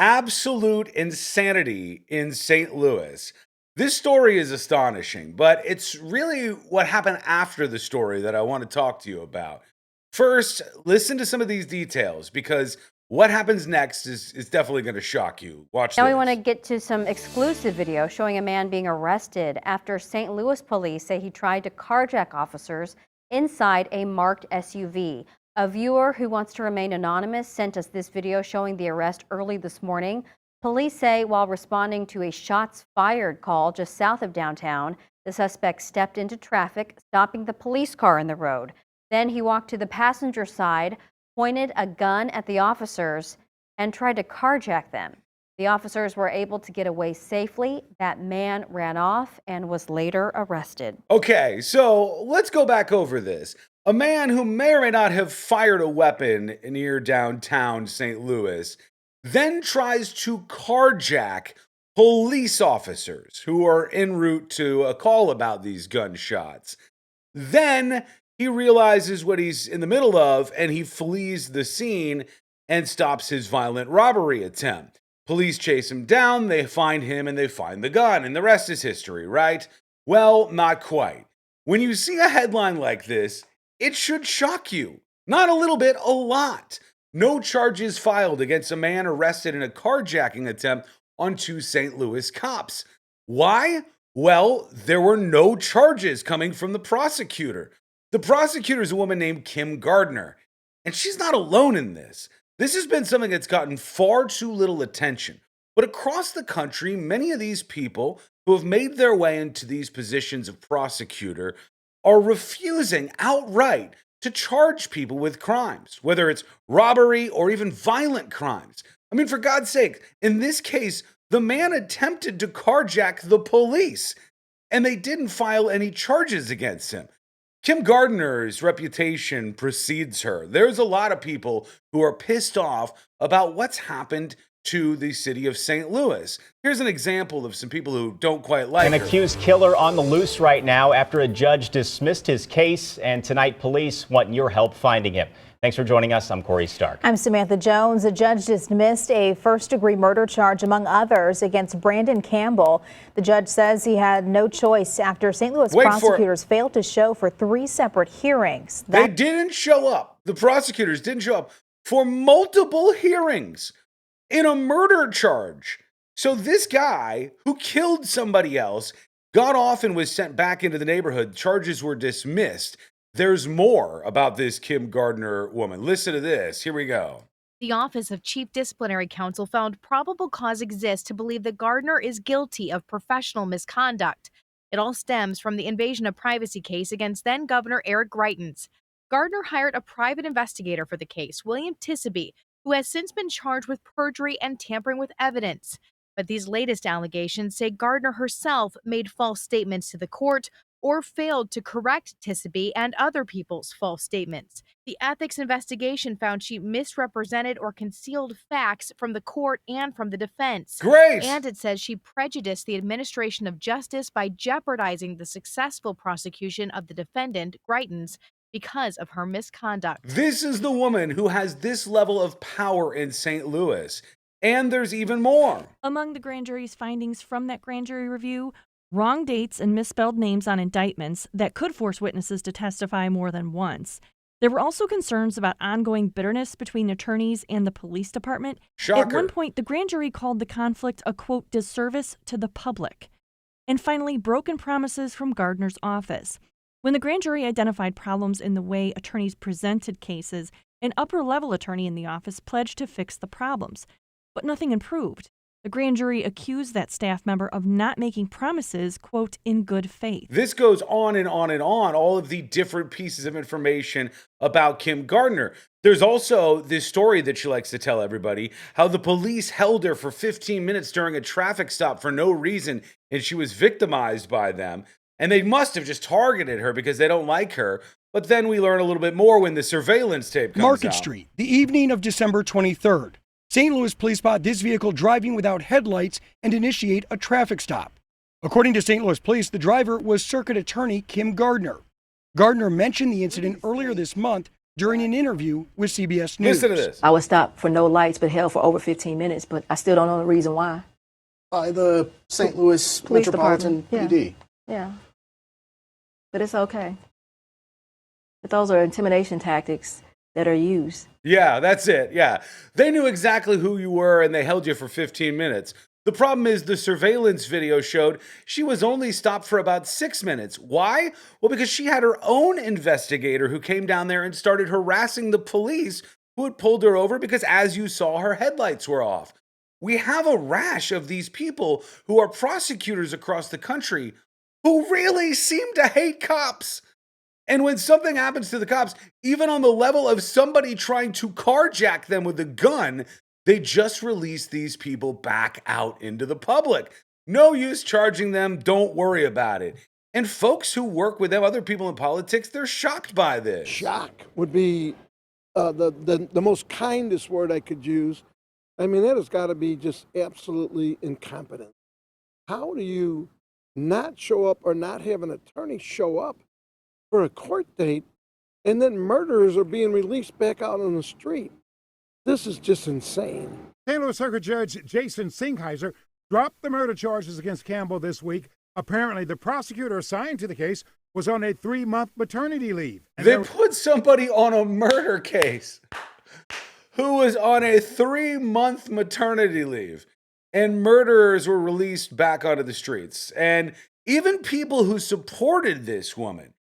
Absolute insanity in St. Louis. This story is astonishing, but it's really what happened after the story that I want to talk to you about. First, listen to some of these details because what happens next is definitely going to shock you. Watch Now we want to this. get to some exclusive video showing a man being arrested after St. Louis police say he tried to carjack officers inside a marked SUV. A viewer who wants to remain anonymous sent us this video showing the arrest early this morning. Police say while responding to a shots fired call just south of downtown, the suspect stepped into traffic, stopping the police car in the road. Then he walked to the passenger side, pointed a gun at the officers, and tried to carjack them. The officers were able to get away safely. That man ran off and was later arrested. Okay, so let's go back over this. A man who may or may not have fired a weapon near downtown St. Louis then tries to carjack police officers who are en route to a call about these gunshots. Then he realizes what he's in the middle of and he flees the scene and stops his violent robbery attempt. Police chase him down, they find him, and they find the gun, and the rest is history, right? Well, not quite. When you see a headline like this, it should shock you. Not a little bit, a lot. No charges filed against a man arrested in a carjacking attempt on two St. Louis cops. Why? Well, there were no charges coming from the prosecutor. The prosecutor is a woman named Kim Gardner, and she's not alone in this. This has been something that's gotten far too little attention. But across the country, many of these people who have made their way into these positions of prosecutor are refusing outright to charge people with crimes, whether it's robbery or even violent crimes. I mean, for God's sake, in this case, the man attempted to carjack the police, and they didn't file any charges against him. Kim Gardner's reputation precedes her. There's a lot of people who are pissed off about what's happened to the city of St. Louis. Here's an example of some people who don't quite like her. An accused killer on the loose right now after a judge dismissed his case, and tonight police want your help finding him. Thanks for joining us. I'm Corey Stark. I'm Samantha Jones. A judge dismissed a first-degree murder charge, among others, against Brandon Campbell. The judge says he had no choice after St. Louis prosecutors failed to show for 3 separate hearings. They didn't show up. The prosecutors didn't show up for multiple hearings in a murder charge. So this guy who killed somebody else got off and was sent back into the neighborhood. Charges were dismissed. There's more about this Kim Gardner woman. Listen to this. Here we go. The Office of Chief Disciplinary Counsel found probable cause exists to believe that Gardner is guilty of professional misconduct. It all stems from the invasion of privacy case against then-Governor Eric Greitens. Gardner hired a private investigator for the case, William Tissaby, who has since been charged with perjury and tampering with evidence. But these latest allegations say Gardner herself made false statements to the court or failed to correct Tissaby and other people's false statements. The ethics investigation found she misrepresented or concealed facts from the court and from the defense. Great! And it says she prejudiced the administration of justice by jeopardizing the successful prosecution of the defendant, Greitens, because of her misconduct. This is the woman who has this level of power in St. Louis. And there's even more. Among the grand jury's findings from that grand jury review, wrong dates and misspelled names on indictments that could force witnesses to testify more than once. There were also concerns about ongoing bitterness between attorneys and the police department. Shocker. At one point, the grand jury called the conflict a, quote, disservice to the public. And finally, broken promises from Gardner's office. When the grand jury identified problems in the way attorneys presented cases, an upper-level attorney in the office pledged to fix the problems. But nothing improved. The grand jury accused that staff member of not making promises, quote, in good faith. This goes on and on and on, all of the different pieces of information about Kim Gardner. There's also this story that she likes to tell everybody, how the police held her for 15 minutes during a traffic stop for no reason, and she was victimized by them. And they must have just targeted her because they don't like her. But then we learn a little bit more when the surveillance tape comes out. Market Street, the evening of December 23rd. St. Louis police spot this vehicle driving without headlights and initiate a traffic stop. According to St. Louis police, the driver was circuit attorney Kim Gardner. Gardner mentioned the incident earlier this month during an interview with CBS News. Listen to this. I was stopped for no lights but held for over 15 minutes, but I still don't know the reason why. By the St. Louis Police Metropolitan Department, PD. Yeah. But it's okay. But those are intimidation tactics that are used. Yeah, that's it. Yeah. They knew exactly who you were and they held you for 15 minutes. The problem is the surveillance video showed she was only stopped for about 6 minutes. Why? Well, because she had her own investigator who came down there and started harassing the police who had pulled her over because, as you saw, her headlights were off. We have a rash of these people who are prosecutors across the country who really seem to hate cops. And when something happens to the cops, even on the level of somebody trying to carjack them with a gun, they just release these people back out into the public. No use charging them. Don't worry about it. And folks who work with them, other people in politics, they're shocked by this. Shock would be the most kindest word I could use. I mean, that has got to be just absolutely incompetent. How do you not show up or not have an attorney show up for a court date, and then murderers are being released back out on the street? This is just insane. St. Louis Circuit Judge Jason Singheiser dropped the murder charges against Campbell this week. Apparently, the prosecutor assigned to the case was on a 3-month maternity leave. And they put somebody on a murder case who was on a 3-month maternity leave, and murderers were released back onto the streets. And even people who supported this woman,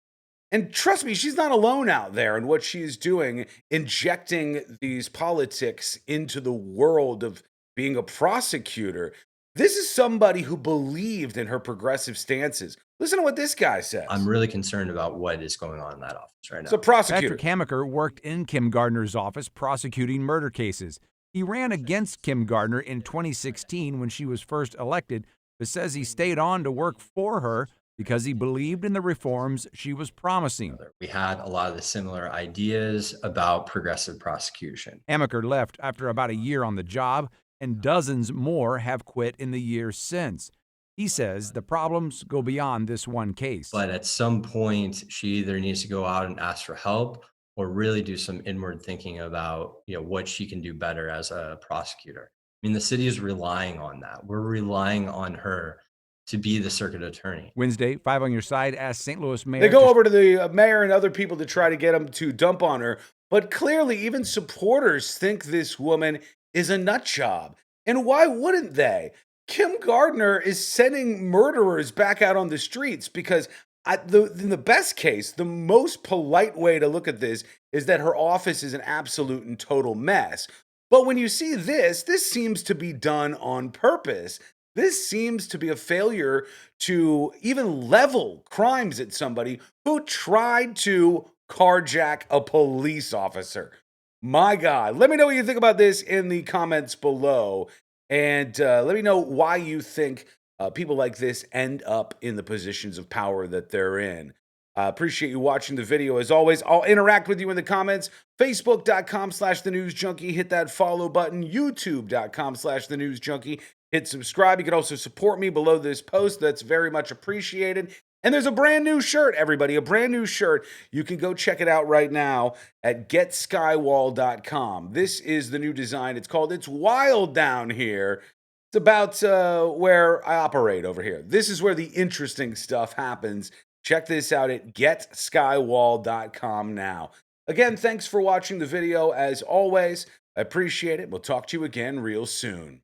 and trust me, she's not alone out there in what she's doing, injecting these politics into the world of being a prosecutor. This is somebody who believed in her progressive stances. Listen to what this guy says. I'm really concerned about what is going on in that office right now. It's a prosecutor. Patrick Hammaker worked in Kim Gardner's office prosecuting murder cases. He ran against Kim Gardner in 2016 when she was first elected, but says he stayed on to work for her because he believed in the reforms she was promising. We had a lot of the similar ideas about progressive prosecution. Hammaker left after about a year on the job, and dozens more have quit in the years since. He says the problems go beyond this one case. But at some point, she either needs to go out and ask for help or really do some inward thinking about, what she can do better as a prosecutor. I mean, the city is relying on that. We're relying on her to be the circuit attorney. Wednesday, 5 on Your Side asked St. Louis Mayor. They go over to the mayor and other people to try to get him to dump on her. But clearly, even supporters think this woman is a nut job. And why wouldn't they? Kim Gardner is sending murderers back out on the streets because in the best case, the most polite way to look at this is that her office is an absolute and total mess. But when you see this seems to be done on purpose. This seems to be a failure to even level crimes at somebody who tried to carjack a police officer. My God. Let me know what you think about this in the comments below. And let me know why you think people like this end up in the positions of power that they're in. Appreciate you watching the video. As always, I'll interact with you in the comments. Facebook.com/thenewsjunkie. Hit that follow button. YouTube.com/thenewsjunkie. Hit subscribe. You can also support me below this post. That's very much appreciated. And there's a brand new shirt, everybody, a brand new shirt. You can go check it out right now at getskywall.com. This is the new design. It's called It's Wild Down Here. It's about where I operate over here. This is where the interesting stuff happens. Check this out at getskywall.com now. Again, thanks for watching the video. As always, I appreciate it. We'll talk to you again real soon.